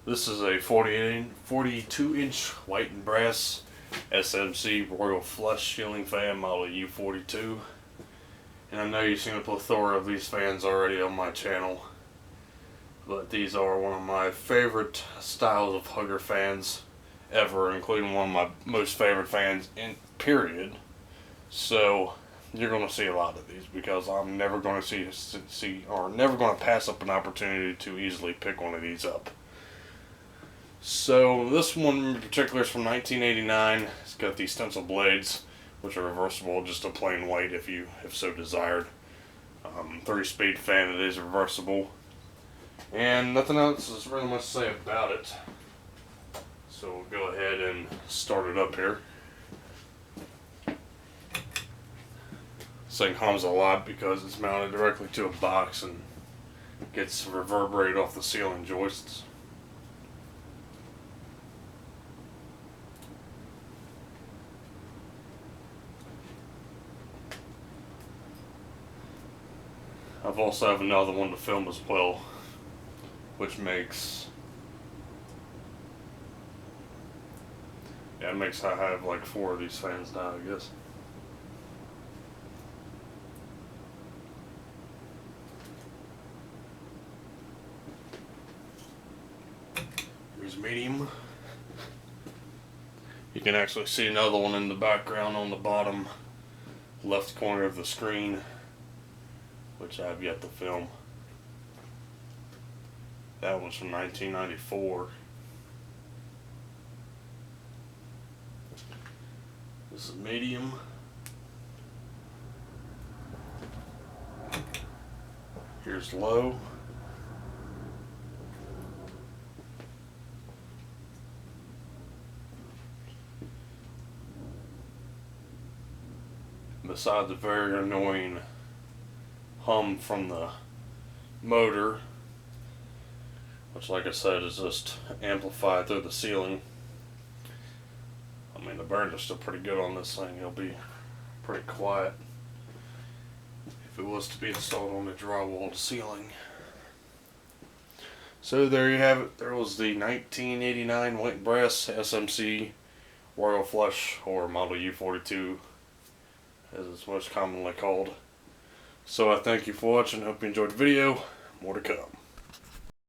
This is a 42-inch white and brass SMC Royal Flush ceiling fan model U42. And I know you've seen a plethora of these fans already on my channel, but these are one of my favorite styles of hugger fans ever, including one of my most favorite fans in period. So you're going to see a lot of these because I'm never going to see or never going to pass up an opportunity to easily pick one of these up. So this one in particular is from 1989. It's got these stencil blades, which are reversible, just a plain white if you have so desired. 3-speed fan, it is reversible. And nothing else is really much to say about it. So we'll go ahead and start it up here. This thing hums a lot because it's mounted directly to a box and gets reverberated off the ceiling joists. I've also have another one to film as well, which makes I have like 4 of these fans now, I guess. Here's medium. You can actually see another one in the background on the bottom left corner of the screen, which I have yet to film. That one's from 1994. This is medium. Here's low. Besides the very annoying hum from the motor, which, like I said, is just amplified through the ceiling. I mean, the burns are still pretty good on this thing. It'll be pretty quiet if it was to be installed on the drywall ceiling. So there you have it. There was the 1989 white and brass SMC Royal Flush, or Model U42 as it's most commonly called. So I thank you for watching. Hope you enjoyed the video. More to come.